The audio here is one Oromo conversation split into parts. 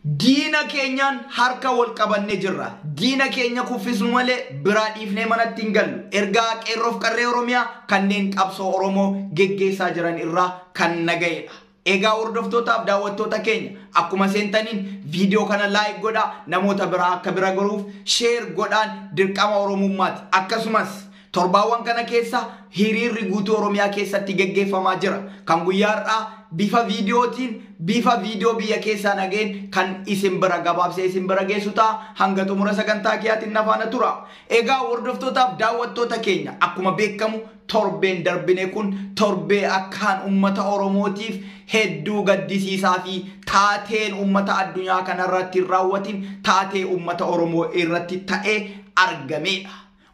Diina keenyaan harka wal qabannee jirra. Diina keenya kuffisnu malee biraa dhiifnee manatti hin gallu. Ergaa qeerroof qarree Oromiyaa kanneen qabsoo Oromoo geggeessaa jiran irraa kan naga'edha. Egaa hordoftootaaf daawwattoota keenya akkuma seentaniin viidiyoo kana like godhaa, namoota biraa akka bira garuuf share godhaan dirqama Oromummaati. Akkasumas torbaawwan kana keessa hiriirri guutuu Oromiyaa keessatti geggeeffamaa jira. Kan guyyaa har'aa bifa viidiyootiin bifa viidiyoo biyya keessaa nageen kan isin bira gabaabsee isin bira geessu ta'a. Hanga xumura sagantaa kiyaatiin nafaana tura. Egaa hordoftootaaf daawwattoota keenya akkuma beekamu torbeen darbine kun torbee akkaan ummata Oromootiif hedduu gaddisiisaa fi taateen ummata addunyaa kanarratti raawwatin taatee ummata Oromoo irratti ta'ee argamedha.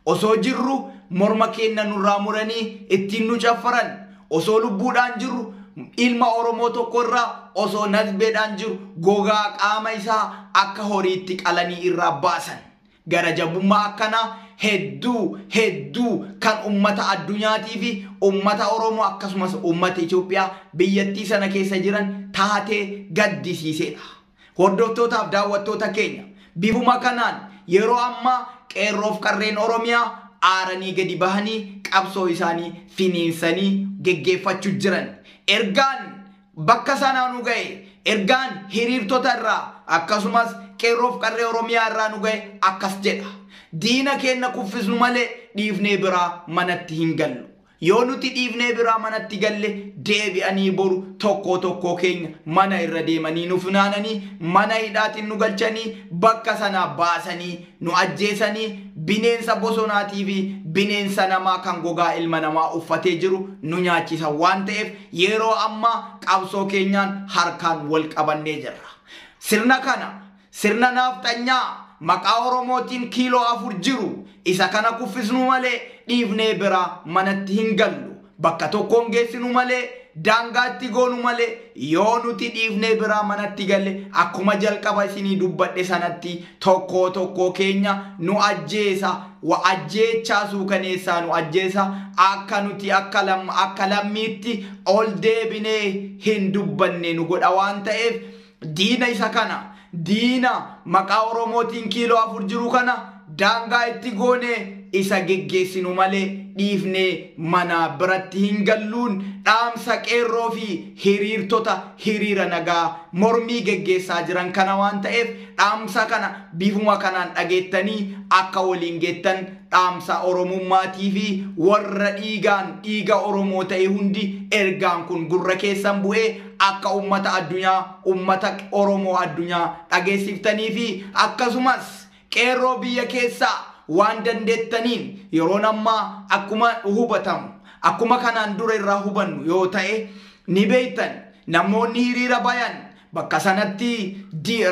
Osoo jirru morma keenya nurraa muranii ittiin nu caffaran, osoo lubbuudhaan jirru ilma Oromoo tokko irraa osoo nasbeedhaan jiru gogaa qaama isaa akka horiitti qalanii irraa baasan. Gara jabummaa akkanaa hedduu kan ummata addunyaatii fi ummata Oromoo akkasumas ummata Itoophiyaa biyyattii sana keessa jiran taatee gaddisiisedha. Hordoftootaaf daawwattoota keenya bifuma kanaan yeroo ammaa qeerroof qarreen Oromiyaa aaranii gadi bahanii qabsoo isaanii finiinsanii geggeeffachuu jiran. Ergaan bakka sanaa nu ga'e, ergaan hiriirtota irraa akkasumas qeerroof qarree Oromiyaa irraa nu ga'e akkas jedha. Diina keenya kuffisnu malee dhiifnee biraa manatti hin gallu. Yoo nuti dhiifnee biraa manatti galle deebi'anii boru tokko keenya mana irra deemanii nu funaananii mana hidhaatiin nu galchanii bakka sanaa baasanii nu ajjeesanii bineensa bosonaatii fi bineensa namaa kan gogaa ilma namaa uffatee jiru nu nyaachisa waan ta'eef yeroo ammaa qabsoo keenyaan harkaan wal qabannee jirra. Sirna kana sirna naafxanyaa maqaa Oromootiin kiiloo 4 jiru isa kana kuffisnu malee dhiifnee biraa manatti hin gallu. Bakka tokkoon geessinu malee daangaatti goonu malee yoo nuti dhiifnee biraa manatti galle akkuma jalqaba isinii dubbadhe sanatti tokko keenya nu ajjeesa ajjeechaa suukaneessaa nu ajjeesa akka nuti akka lammiitti ol deebinee hin dubbanne nu godha waan ta'eef diina isa kana diina maqaa Oromootiin kiiloo 4 jiru kana daangaa itti goone isa geggeessinu malee dhiifnee mana biratti hin galluun dhaamsa qeerroo fi hiriirtota hiriira nagaa mormii geggeessaa jiran kana waan ta'eef dhaamsa kana bifuma kanaan dhageettanii akka waliin geettan dhaamsa Oromummaatii fi warra dhiiga Oromoo ta'e hundi ergaan kun gurra keessan bu'ee akka ummata addunyaa ummata Oromoo addunyaa dhageessiftanii fi akkasumas qeerroo biyya keessaa waan dandeettaniin yeroon ammaa akkuma hubatamu akkuma kanaan dura irraa hubannu yoo ta'e ni beektan namoonni hiriira bayan bakka sanatti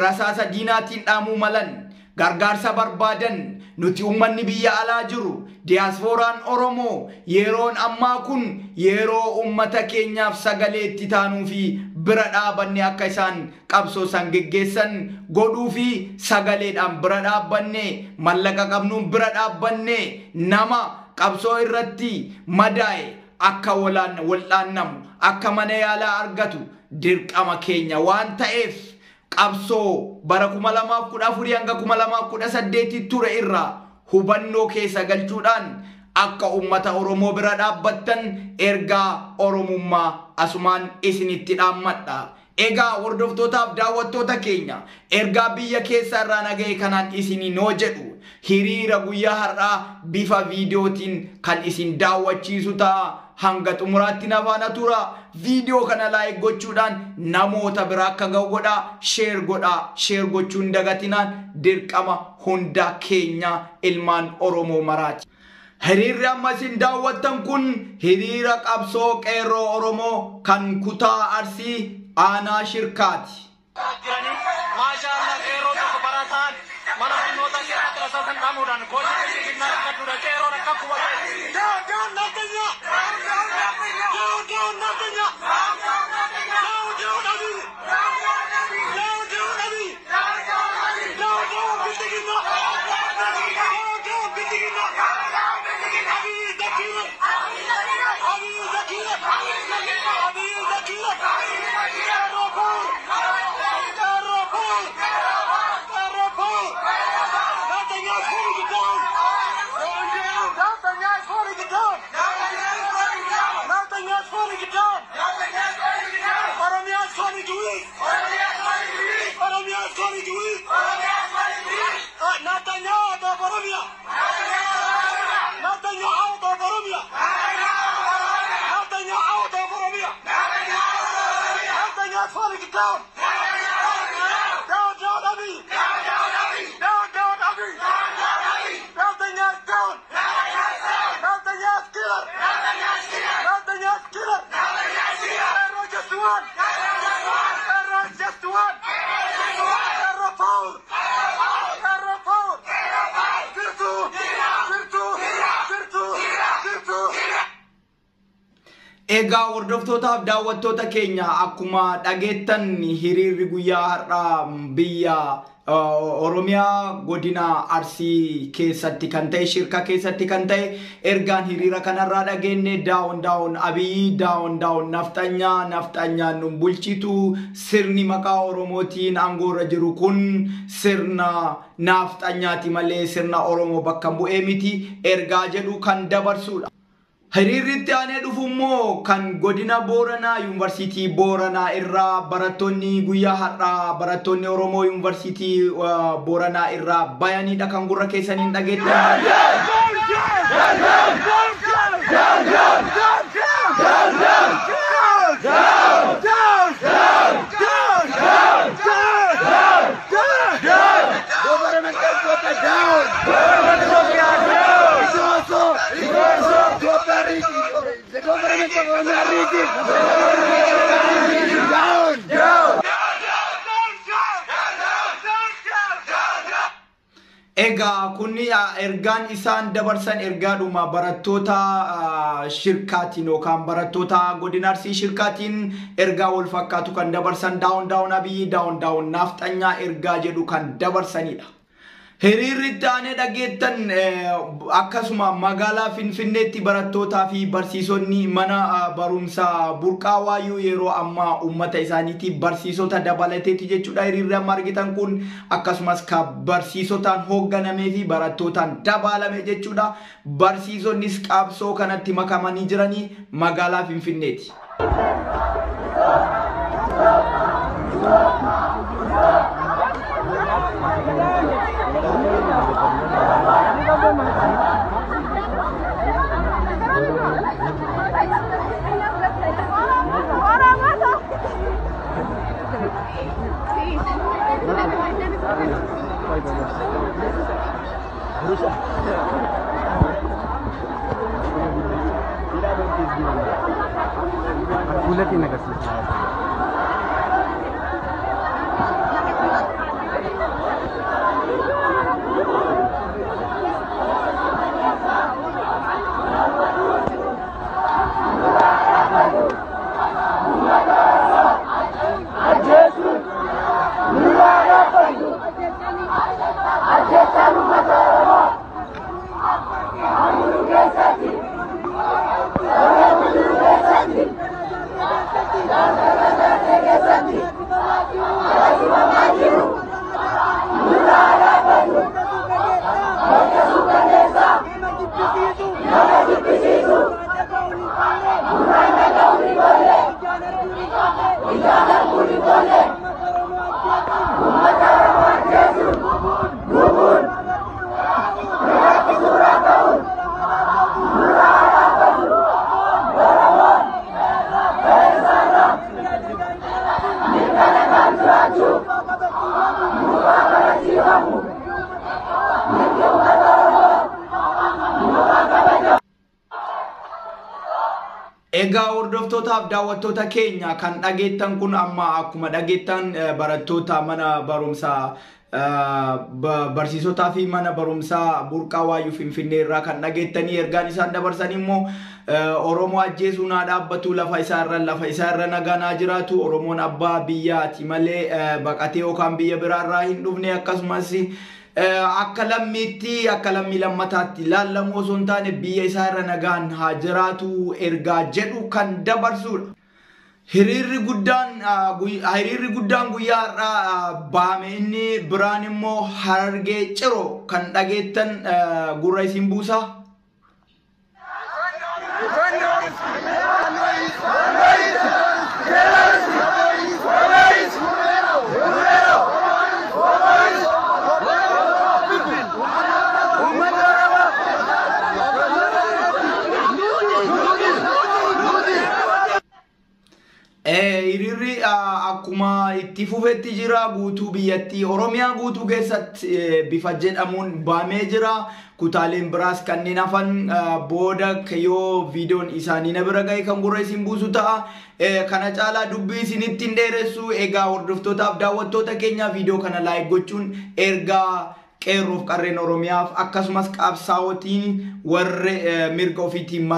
rasaasa diinaatiin dhaamuu malan gargaarsa barbaadan nuti ummanni biyya alaa jiru diyaaspooraan Oromoo yeroon ammaa kun yeroo ummata keenyaaf sagalee itti taanuu fi bira dhaabanne akka isaan qabsoo san geggeessan godhuu fi sagaleedhaan bira dhaabanne mallaqa qabnuun bira dhaabanne nama qabsoo irratti madaa'e akka wal'aannamu akka mana yaalaa argatu dirqama keenya waan ta'eef qabsoo bara 2014 hanga 2018 ture irraa hubannoo keessa galchuudhaan akka ummata Oromoo bira dhaabbattan ergaa Oromummaa asumaan isinitti dhaammadha. Egaa hordoftootaaf daawwattoota keenya ergaa biyya keessa irraa naga'e kanaan isinii noo jedhu hiriira guyyaa har'aa bifa viidiyootiin kan isin daawwachiisu ta'a. Hanga xumuraatti nafaana tura. Viidiyoo kana like gochuudhaan namoota biraa akka ga'u godhaa, share gochuun dagatinaan dirqama hunda keenya ilmaan Oromoo maraati. Hiriirri amma isin daawwattan kun hiriira qabsoo qeerroo Oromoo kan kutaa Arsii aanaa Shirkaati. Egaa hordoftootaaf daawwattoota keenya akkuma dhageettan hiriirri guyyaa har'aa biyya Oromiyaa godina Arsii keessatti kan ta'e shirka keessatti kan ta'e ergaan hiriira kanarraa dhageenye daawun Abiyyi daawun nafxanyaan nun bulchitu sirni maqaa Oromootiin aangoorra jiru kun sirna nafxanyaati malee sirna Oromoo bakka bu'ee miti ergaa jedhu kan dabarsudha. Hiriirritti aanee dhufummoo kan godina Booranaa Yuunivarsiitii Booranaa irraa barattoonni guyyaa har'aa barattoonni Oromoo Yuunivarsiitii Booranaa irraa bayanidha kan gurra keessaniin dhageettan. Egaa kunni ergaan isaan dabarsan ergaadhuma barattoota shirkaatiin yookaan barattoota godina Arsii shirkaatiin ergaa wal fakkaatu kan dabarsan daawun Abiyyi daawun nafxanyaa ergaa jedhu kan dabarsanidha. Hiriirritti aanee dhageettan akkasuma magaalaa Finfinneetti barattootaa fi barsiisonni mana barumsaa burqaa waayyuu yeroo ammaa uummata isaaniitti barsiisota dabalateeti jechuudha. Hiriirri amma argitan kun akkasumas ka barsiisotaan hoogganamee fi barattootaan dabalame jechuudha. Barsiisonnis qabsoo kanatti makamanii jiranii magaalaa Finfinneeti. Egaa hordoftootaaf daawwattoota keenya kan dhageettan kun amma akkuma dhageettan barattoota mana barumsaa barsiisotaa fi mana barumsaa burqaa waayyuu Finfinnee irraa kan dhageettanii ergaan isaan dabarsan immoo Oromoo ajjeesuun haa dhaabbatu lafa isaarra nagaan jiraatu Oromoon abbaa biyyaati malee baqatee yookaan biyya biraarraa hin dhufne akkasumas akka lammii lammataatti laallamoo osoo hin taane biyya isaarra nagaan haa jiraatu ergaa jedhu kan dabarsudha. Hiriirri guddaan guyyaa har'aa bahame inni biraan immoo Harargee Ciroo kan dhageettan gurra isin buusa. Hiriirri akkuma itti fufetti jira guutuu biyyattii Oromiyaa guutuu keessatti bifa jedhamuun baamee jira. Kutaaleen biraas kanneen hafan booda yoo viidiyoon isaanii na bira ga'e kan gurra isin buusu ta'a. Kana caalaa dubbii isinitti hin dheeressu. Egaa hordoftootaaf daawwattoota keenya viidiyoo kana laayik gochuun ergaa qeerroof qarreen Oromiyaaf akkasumas qabsaa'otiin warri mirga ofiitiin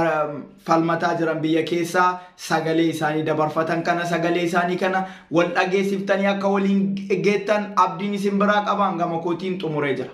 falmataa jiran biyya keessaa sagalee isaanii dabarfatan kana sagalee isaanii kana wal dhageessiftanii akka waliin geettan abdiin isin biraa qaban gama kootiin xumuree jira.